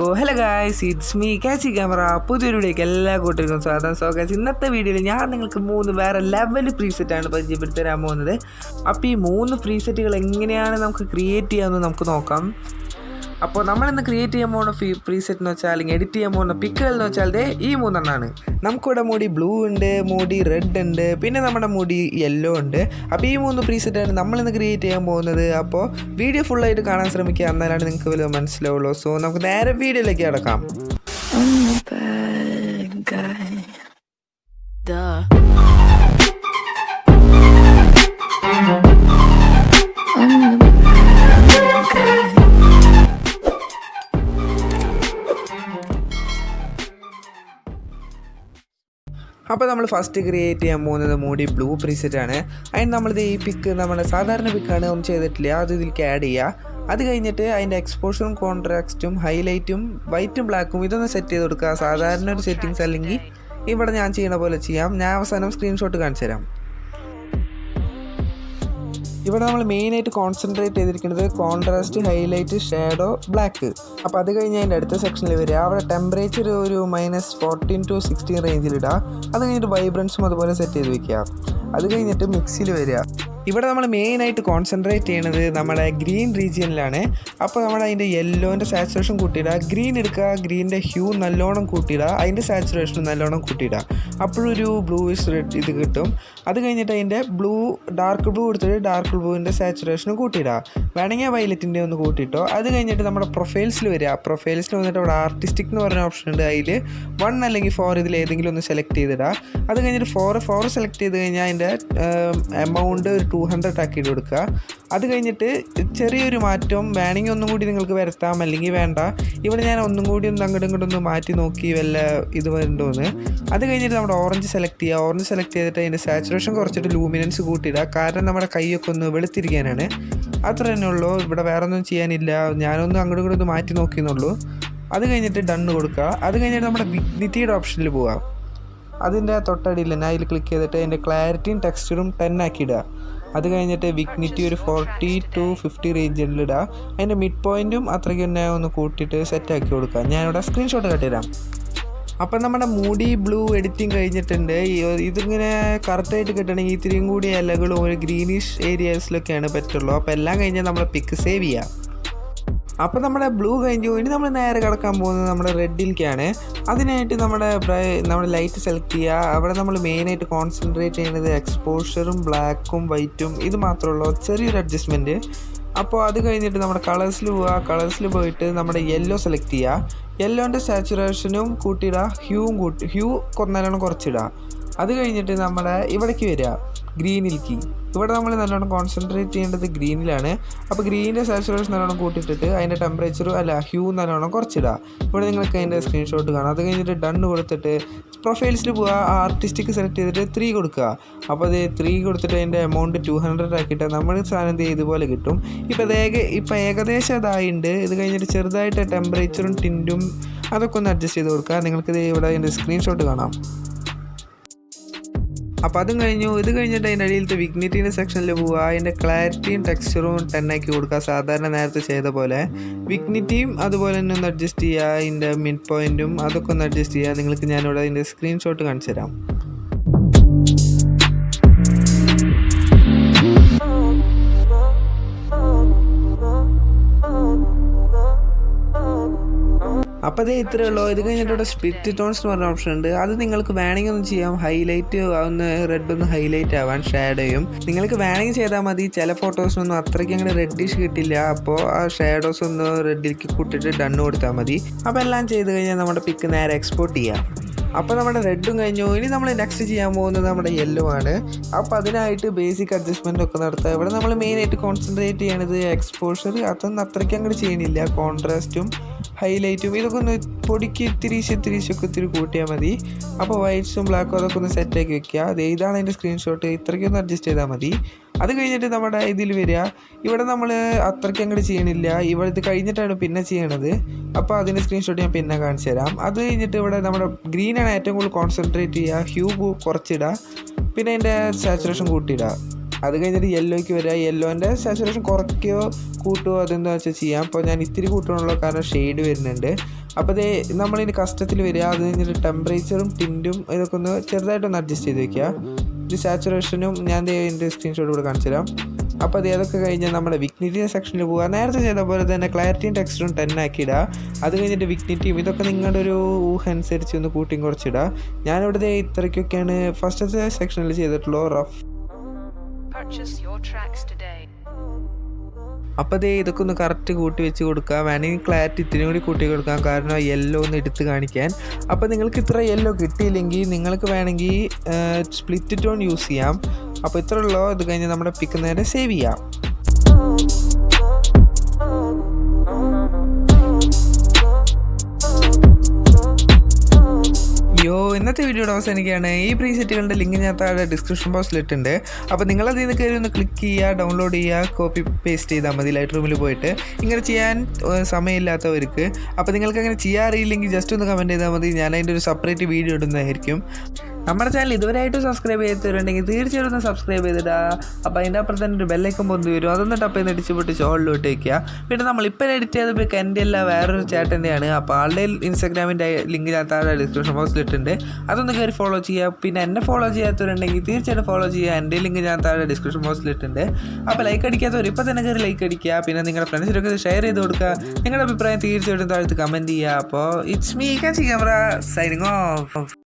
Hello guys, it's me Catchy camera. പുതിയൊരു വീഡിയോക്ക് എല്ലാ കൂട്ടർക്കും സ്വാഗതം. സോ ഗൈസ്, ഇന്നത്തെ വീഡിയോയിൽ ഞാൻ നിങ്ങൾക്ക് 3 വേറെ ലെവൽ പ്രീസെറ്റാണ് പരിചയപ്പെടുത്തി തരാൻ പോകുന്നത്. അപ്പോൾ ഈ 3 പ്രീസെറ്റുകൾ എങ്ങനെയാണ് നമുക്ക് ക്രിയേറ്റ് ചെയ്യാമെന്ന് നമുക്ക് നോക്കാം. അപ്പോൾ നമ്മളിന്ന് ക്രിയേറ്റ് ചെയ്യാൻ പോകുന്ന പ്രീസെറ്റ് എന്ന് വെച്ചാൽ അല്ലെങ്കിൽ എഡിറ്റ് ചെയ്യാൻ പോകുന്ന പിക്കുകൾ എന്ന് വെച്ചാൽ ഈ 3 എണ്ണമാണ്. നമുക്കിവിടെ മൂടി ബ്ലൂ ഉണ്ട്, മൂടി റെഡ് ഉണ്ട്, പിന്നെ നമ്മുടെ മൂടി യെല്ലോ ഉണ്ട്. അപ്പോൾ ഈ 3 പ്രീസെറ്റാണ് നമ്മളിന്ന് ക്രിയേറ്റ് ചെയ്യാൻ പോകുന്നത്. അപ്പോൾ വീഡിയോ ഫുള്ളായിട്ട് കാണാൻ ശ്രമിക്കുക, എന്നാലാണ് നിങ്ങൾക്ക് വലുത് മനസ്സിലാവുള്ളൂ. സോ നമുക്ക് നേരെ വീഡിയോയിലേക്ക് കിടക്കാം. അപ്പോൾ നമ്മൾ ഫസ്റ്റ് ക്രിയേറ്റ് ചെയ്യാൻ പോകുന്നത് മൂടി ബ്ലൂ പ്രീസെറ്റാണ്. അതിന് നമ്മളിത് ഈ പിക്ക് നമ്മുടെ സാധാരണ പിക്കാണ്, ഒന്നും ചെയ്തിട്ടില്ല, അത് ഇതിലേക്ക് ആഡ് ചെയ്യുക. അത് കഴിഞ്ഞിട്ട് അതിൻ്റെ എക്സ്പോഷറും കോൺട്രാക്സ്റ്റും ഹൈലൈറ്റും വൈറ്റും ബ്ലാക്കും ഇതൊന്ന് സെറ്റ് ചെയ്ത് കൊടുക്കുക. സാധാരണ ഒരു സെറ്റിങ്സ് അല്ലെങ്കിൽ ഇവിടെ ഞാൻ ചെയ്യണ പോലെ ചെയ്യാം. ഞാൻ അവസാനം സ്ക്രീൻഷോട്ട് കാണിച്ചു തരാം. ഇവിടെ നമ്മൾ മെയിനായിട്ട് കോൺസെൻട്രേറ്റ് ചെയ്തിരിക്കുന്നത് കോൺട്രാസ്റ്റ്, ഹൈലൈറ്റ്, ഷാഡോ, ബ്ലാക്ക്. അപ്പോൾ അത് കഴിഞ്ഞ് അതിൻ്റെ അടുത്ത സെക്ഷനിൽ വരിക. അവിടെ ടെമ്പറേച്ചർ ഒരു -14 to 16 റേഞ്ചിലിടുക. അത് കഴിഞ്ഞിട്ട് വൈബ്രൻസും അതുപോലെ സെറ്റ് ചെയ്ത് വയ്ക്കുക. അത് കഴിഞ്ഞിട്ട് മിക്സിയിൽ വരിക. ഇവിടെ നമ്മൾ മെയിനായിട്ട് കോൺസെൻട്രേറ്റ് ചെയ്യണത് നമ്മുടെ ഗ്രീൻ റീജിയനിലാണ്. അപ്പോൾ നമ്മൾ അതിൻ്റെ യെല്ലോൻ്റെ സാച്ചുറേഷൻ കൂട്ടിയിടുക. ഗ്രീൻ എടുക്കുക, ഗ്രീനിൻ്റെ ഹ്യൂ നല്ലോണം കൂട്ടിയിടുക, അതിൻ്റെ സാച്ചുറേഷൻ നല്ലോണം കൂട്ടിയിടുക. അപ്പോഴൊരു ബ്ലൂയിഷ് റെഡ് ഇത് കിട്ടും. അത് കഴിഞ്ഞിട്ട് അതിൻ്റെ ഡാർക്ക് ബ്ലൂ എടുത്തിട്ട് ഡാർക്ക് ബ്ലൂവിൻ്റെ സാച്ചുറേഷനും കൂട്ടിയിടുക. വേണമെങ്കിൽ വയലറ്റിൻ്റെ ഒന്ന് കൂട്ടിയിട്ടോ. അത് കഴിഞ്ഞിട്ട് നമ്മുടെ പ്രൊഫൈൽസിൽ വരിക. പ്രൊഫൈൽസിൽ വന്നിട്ട് അവിടെ ആർട്ടിസ്റ്റിക് എന്ന് പറഞ്ഞ ഓപ്ഷൻ ഉണ്ട്. അതിൽ 1 അല്ലെങ്കിൽ 4 ഇതിൽ ഏതെങ്കിലും ഒന്ന് സെലക്ട് ചെയ്തിടുക. അത് കഴിഞ്ഞിട്ട് 4 സെലക്ട് ചെയ്ത് കഴിഞ്ഞാൽ അതിൻ്റെ എമൗണ്ട് 200 ആക്കിയിട്ട് കൊടുക്കുക. അത് കഴിഞ്ഞിട്ട് ചെറിയൊരു മാറ്റം വേണമെങ്കിൽ ഒന്നും കൂടി നിങ്ങൾക്ക് വരുത്താം, അല്ലെങ്കിൽ വേണ്ട. ഇവിടെ ഞാൻ ഒന്നും കൂടി ഒന്ന് അങ്ങോട്ടും ഇങ്ങോട്ടും ഒന്ന് മാറ്റി നോക്കി വല്ല ഇത് വരുന്നുണ്ടോയെന്ന്. അത് കഴിഞ്ഞിട്ട് നമ്മുടെ ഓറഞ്ച് സെലക്ട് ചെയ്യുക. ഓറഞ്ച് സെലക്ട് ചെയ്തിട്ട് അതിൻ്റെ സാച്ചുറേഷൻ കുറച്ചിട്ട് ലൂമിനൻസ് കൂട്ടിയിടുക. കാരണം നമ്മുടെ കൈയൊക്കെ ഒന്ന് വെളുത്തിരിക്കാനാണ്. അത്ര തന്നെ ഉള്ളൂ. ഇവിടെ വേറെ ഒന്നും ചെയ്യാനില്ല. ഞാനൊന്ന് അങ്ങോട്ടും ഇങ്ങോട്ടും ഒന്ന് മാറ്റി നോക്കിയെന്നുള്ളൂ. അത് കഴിഞ്ഞിട്ട് ഡണ്ണ് കൊടുക്കുക. അത് കഴിഞ്ഞിട്ട് നമ്മുടെ വിഗ്നിറ്റിയുടെ ഓപ്ഷനിൽ പോവുക. അതിൻ്റെ തൊട്ടടിയിൽ തന്നെ അതിൽ ക്ലിക്ക് ചെയ്തിട്ട് അതിൻ്റെ ക്ലാരിറ്റിയും ടെക്സ്ചറും 10 ആക്കിയിടുക. അത് കഴിഞ്ഞിട്ട് വിഗ്നിറ്റി ഒരു 40 to 50 റേഞ്ചിലിടുക. അതിൻ്റെ മിഡ് പോയിൻറ്റും അത്രയ്ക്ക് തന്നെ ഒന്ന് കൂട്ടിയിട്ട് സെറ്റാക്കി കൊടുക്കുക. ഞാനിവിടെ സ്ക്രീൻഷോട്ട് കാട്ടിത്തരാം. അപ്പം നമ്മുടെ മൂടി ബ്ലൂ എഡിറ്റിംഗ് കഴിഞ്ഞിട്ടുണ്ട്. ഇതിങ്ങനെ കറക്റ്റായിട്ട് കിട്ടണമെങ്കിൽ ഇത്തിരിയും കൂടി ഇലകളും ഒരു ഗ്രീനിഷ് ഏരിയാസിലൊക്കെയാണ് പറ്റുള്ളൂ. അപ്പോൾ എല്ലാം കഴിഞ്ഞാൽ നമ്മൾ പിക്ക് സേവ് ചെയ്യുക. അപ്പോൾ നമ്മുടെ ബ്ലൂ കഴിഞ്ഞു. ഇനി നമ്മൾ നേരെ കിടക്കാൻ പോകുന്നത് നമ്മുടെ റെഡിലേക്കാണ്. അതിനായിട്ട് നമ്മുടെ ലൈറ്റ് സെലക്ട് ചെയ്യുക. അവിടെ നമ്മൾ മെയിനായിട്ട് കോൺസെൻട്രേറ്റ് ചെയ്യുന്നത് എക്സ്പോഷറും ബ്ലാക്കും വൈറ്റും ഇത് മാത്രമേ ഉള്ളൂ, ചെറിയൊരു അഡ്ജസ്റ്റ്മെൻറ്റ്. അപ്പോൾ അത് കഴിഞ്ഞിട്ട് നമ്മുടെ കളേഴ്സിൽ പോവുക. കളേഴ്സിൽ പോയിട്ട് നമ്മുടെ യെല്ലോ സെലക്ട് ചെയ്യുക. യെല്ലോൻ്റെ സാച്ചുറേഷനും കൂട്ടിയിടുക, ഹ്യൂ നല്ലോണം കുറച്ചിടുക. അത് കഴിഞ്ഞിട്ട് നമ്മുടെ ഇവിടേക്ക് വരിക, ഗ്രീനിലേക്ക്. ഇവിടെ നമ്മൾ നല്ലോണം കോൺസെൻട്രേറ്റ് ചെയ്യേണ്ടത് ഗ്രീനിലാണ്. അപ്പോൾ ഗ്രീനിൻ്റെ സാച്ചുറേഷൻ നല്ലോണം കൂട്ടിയിട്ടിട്ട് അതിൻ്റെ ഹ്യൂ നല്ലോണം കുറച്ചിടുക. ഇവിടെ നിങ്ങൾക്ക് അതിൻ്റെ സ്ക്രീൻഷോട്ട് കാണാം. അത് കഴിഞ്ഞിട്ട് ഡണ്ണ് കൊടുത്തിട്ട് പ്രൊഫൈൽസിൽ പോവുക. ആർട്ടിസ്റ്റിക് സെലക്ട് ചെയ്തിട്ട് 3 കൊടുക്കുക. അപ്പോൾ അത് 3 കൊടുത്തിട്ട് അതിൻ്റെ എമൗണ്ട് 200 ആക്കിയിട്ട് നമ്മൾ സാധനം ഇതുപോലെ കിട്ടും. ഇപ്പോൾ ഏകദേശം ഇതായിട്ടുണ്ട്. ഇത് കഴിഞ്ഞിട്ട് ചെറുതായിട്ട് ടെമ്പറേച്ചറും ടിൻറ്റും അതൊക്കെ ഒന്ന് അഡ്ജസ്റ്റ് ചെയ്ത് കൊടുക്കുക. നിങ്ങൾക്കിത് ഇവിടെ അതിൻ്റെ സ്ക്രീൻഷോട്ട് കാണാം. അപ്പോൾ അതും കഴിഞ്ഞു. ഇത് കഴിഞ്ഞിട്ട് അതിൻ്റെ അടിയിലത്തെ വിഗ്നിറ്റീൻ്റെ സെക്ഷനിൽ പോവുക. അതിൻ്റെ ക്ലാരിറ്റിയും ടെക്സ്ചറും 10 ആക്കി കൊടുക്കുക, സാധാരണ നേരത്തെ ചെയ്ത പോലെ. വിഗ്നിറ്റിയും അതുപോലെ തന്നെ ഒന്ന് അഡ്ജസ്റ്റ് ചെയ്യുക. അതിൻ്റെ മിഡ് പോയിൻറ്റും അതൊക്കെ ഒന്ന് അഡ്ജസ്റ്റ് ചെയ്യുക. നിങ്ങൾക്ക് ഞാനിവിടെ അതിൻ്റെ സ്ക്രീൻഷോട്ട് കാണിച്ചു തരാം. അപ്പോൾ അതേ ഇത്രയേ ഉള്ളൂ. ഇത് കഴിഞ്ഞിട്ട് ഇവിടെ സ്പ്ലിറ്റ് ടോൺസ് എന്ന് പറഞ്ഞ ഓപ്ഷൻ ഉണ്ട്. അത് നിങ്ങൾക്ക് വേണമെങ്കിൽ ഒന്ന് ചെയ്യാം. ഹൈലൈറ്റ് ഒന്ന് റെഡ് ഒന്ന് ഹൈലൈറ്റ് ആവാൻ ഷാഡോയും നിങ്ങൾക്ക് വേണമെങ്കിൽ ചെയ്താൽ മതി. ചില ഫോട്ടോസിനൊന്നും അത്രയ്ക്ക് അങ്ങനെ റെഡിഷ് കിട്ടില്ല. അപ്പോൾ ആ ഷാഡോസ് ഒന്ന് റെഡിലേക്ക് കൂട്ടിയിട്ട് ഡണ്ണ് കൊടുത്താൽ മതി. അപ്പോൾ എല്ലാം ചെയ്ത് കഴിഞ്ഞാൽ നമ്മുടെ പിക്ക് നേരെ എക്സ്പോർട്ട് ചെയ്യാം. അപ്പോൾ നമ്മുടെ റെഡും കഴിഞ്ഞു. ഇനി നമ്മൾ നെക്സ്റ്റ് ചെയ്യാൻ പോകുന്നത് നമ്മുടെ യെല്ലോ ആണ്. അപ്പോൾ അതിനായിട്ട് ബേസിക് അഡ്ജസ്റ്റ്മെൻ്റ് ഒക്കെ നടത്തുക. ഇവിടെ നമ്മൾ മെയിനായിട്ട് കോൺസെൻട്രേറ്റ് ചെയ്യണത് എക്സ്പോഷർ അതൊന്നും അത്രയ്ക്ക് അങ്ങോട്ട് ചെയ്യണില്ല. കോൺട്രാസ്റ്റും ഹൈലൈറ്റും ഇതൊക്കെ ഒന്ന് പൊടിക്ക് ഇത്തിരി കൂട്ടിയാൽ മതി. അപ്പോൾ വൈറ്റ്സും ബ്ലാക്കും അതൊക്കെ ഒന്ന് സെറ്റാക്കി വെക്കുക. ഇതാണ് അതിൻ്റെ സ്ക്രീൻഷോട്ട്. ഇത്രയ്ക്കൊന്ന് അഡ്ജസ്റ്റ് ചെയ്താൽ മതി. അത് കഴിഞ്ഞിട്ട് നമ്മുടെ ഇതിൽ വരിക. ഇവിടെ നമ്മൾ അത്രയ്ക്ക് അങ്ങോട്ട് ചെയ്യണില്ല. ഇത് കഴിഞ്ഞിട്ടാണ് പിന്നെ ചെയ്യണത്. അപ്പോൾ അതിൻ്റെ സ്ക്രീൻഷോട്ട് ഞാൻ പിന്നെ കാണിച്ചു തരാം. അത് കഴിഞ്ഞിട്ട് ഇവിടെ നമ്മുടെ ഗ്രീനാണ് ഏറ്റവും കൂടുതൽ കോൺസെൻട്രേറ്റ് ചെയ്യുക. ഹ്യൂ കുറച്ചിടുക, പിന്നെ അതിൻ്റെ സാച്ചുറേഷൻ കൂട്ടിയിടുക. അത് കഴിഞ്ഞിട്ട് യെല്ലോയ്ക്ക് വരിക. യെല്ലോൻ്റെ സാച്ചുറേഷൻ കുറയ്ക്കുകയോ കൂട്ടുകയോ അതെന്താ വെച്ചാൽ ചെയ്യാം. അപ്പോൾ ഞാൻ ഇത്തിരി കൂട്ടണമല്ലോ, കാരണം ഷെയ്ഡ് വരുന്നുണ്ട്. അപ്പോൾ അതേ നമ്മളിനി കസ്റ്റത്തിൽ വരിക. അത് കഴിഞ്ഞിട്ട് ടെമ്പറേച്ചറും ടിൻറ്റും ഇതൊക്കെ ഒന്ന് ചെറുതായിട്ടൊന്ന് അഡ്ജസ്റ്റ് ചെയ്ത് വെക്കുക. ഇത് സാച്ചുറേഷനും ഞാൻ ഇതിൻ്റെ സ്ക്രീൻഷോട്ട് കൂടെ കാണിച്ചു തരാം. അപ്പോൾ അത് ഏതൊക്കെ കഴിഞ്ഞാൽ നമ്മുടെ വിഗ്നിറ്റി സെക്ഷനിൽ പോകുക. നേരത്തെ ചെയ്ത പോലെ തന്നെ ക്ലാരിറ്റിയും ടെക്സ്റ്റും 10 ആക്കിയിടുക. അത് കഴിഞ്ഞിട്ട് വിഗ്നിറ്റിയും ഇതൊക്കെ നിങ്ങളുടെ ഒരു ഊഹ അനുസരിച്ച് ഒന്ന് കൂട്ടിയും കുറച്ചിടുക. ഞാനിവിടെ ഇത്രയ്ക്കൊക്കെയാണ് ഫസ്റ്റത്തെ സെക്ഷനിൽ ചെയ്തിട്ടുള്ളൂ. റഫ് അപ്പോൾ ഇതൊക്കെ ഒന്ന് കറക്റ്റ് കൂട്ടി വെച്ച് കൊടുക്കുക. വേണമെങ്കിൽ ക്ലാരിറ്റി ഇത്തിരി കൂടി കൂട്ടി കൊടുക്കാം, കാരണം യെല്ലോ ഒന്ന് എടുത്ത് കാണിക്കാൻ. അപ്പോൾ നിങ്ങൾക്ക് ഇത്ര യെല്ലോ കിട്ടിയില്ലെങ്കിൽ നിങ്ങൾക്ക് വേണമെങ്കിൽ സ്പ്ലിറ്റ് ടോൺ യൂസ് ചെയ്യാം. അപ്പോൾ ഇത്ര ഉള്ളൂ. ഇത് കഴിഞ്ഞ് നമ്മുടെ പിക്ക് നേരെ സേവ് ചെയ്യാം. ഇന്നത്തെ വീഡിയോയുടെ അവസാനിക്കുകയാണ്. ഈ പ്രീസെറ്റുകളുടെ ലിങ്ക് ഞാൻ താഴെ ഡിസ്ക്രിപ്ഷൻ ബോക്സിൽ ഇട്ടിട്ടുണ്ട്. അപ്പോൾ നിങ്ങളതിൽ നിന്ന് കയറി ഒന്ന് ക്ലിക്ക് ചെയ്യുക, ഡൗൺലോഡ് ചെയ്യുക, കോപ്പി പേസ്റ്റ് ചെയ്താൽ മതി ലൈറ്റ് റൂമിൽ പോയിട്ട്. ഇങ്ങനെ ചെയ്യാൻ സമയമില്ലാത്തവർക്ക്. അപ്പോൾ നിങ്ങൾക്ക് അങ്ങനെ ചെയ്യാറിയില്ലെങ്കിൽ ജസ്റ്റ് ഒന്ന് കമൻറ്റ് ചെയ്താൽ മതി. ഞാൻ അതിൻ്റെ ഒരു സെപ്പറേറ്റ് വീഡിയോ ഇടുന്നതായിരിക്കും. നമ്മുടെ ചാനൽ ഇതുവരെയായിട്ടും സബ്സ്ക്രൈബ് ചെയ്തിട്ടുണ്ടെങ്കിൽ തീർച്ചയായിട്ടും ഒന്ന് സബ്സ്ക്രൈബ് ചെയ്തിടുക. അപ്പോൾ അതിൻ്റെ അപ്പുറത്ത് തന്നെ ഒരു ബെല്ലൈക്കൺ പൊന്തി വരും. അതൊന്ന് ടപ്പ് ചെയ്ത് ഇടിച്ച് പൊട്ടിച്ച് ഓളിലോട്ട് വയ്ക്കുക. പിന്നെ നമ്മളിപ്പോൾ എഡിറ്റ് ചെയ്ത പിക്ക് എൻ്റെ അല്ല, വേറൊരു ചേട്ടൻ്റെയാണ്. അപ്പോൾ ആളുടെ ഇൻസ്റ്റാഗ്രാമിൻ്റെ ലിങ്ക് ഞാൻ താഴെ ഡിസ്ക്രിപ്ഷൻ ബോക്സിൽ ഇട്ടിട്ടുണ്ട്. അതൊന്ന് കയറി ഫോളോ ചെയ്യുക. പിന്നെ എന്നെ ഫോളോ ചെയ്യാത്തവരുണ്ടെങ്കിൽ തീർച്ചയായിട്ടും ഫോളോ ചെയ്യുക. എൻ്റെ ലിങ്ക് ഞാൻ താഴെ ഡിസ്ക്രിപ്ഷൻ ബോക്സിൽ ഇട്ടിട്ടുണ്ട്. അപ്പോൾ ലൈക്ക് അടിക്കാത്തവർ ഇപ്പോൾ തന്നെ കയറി ലൈക്ക് അടിക്കുക. പിന്നെ നിങ്ങളുടെ ഫ്രണ്ട്സിനൊക്കെ ഷെയർ ചെയ്ത് കൊടുക്കുക. നിങ്ങളുടെ അഭിപ്രായം തീർച്ചയായിട്ടും താഴത്ത് കമൻറ്റ് ചെയ്യുക. അപ്പോൾ ഇറ്റ്സ് മീ കാച്ചി ക്യാമറ സൈനിങ് ഓഫ്.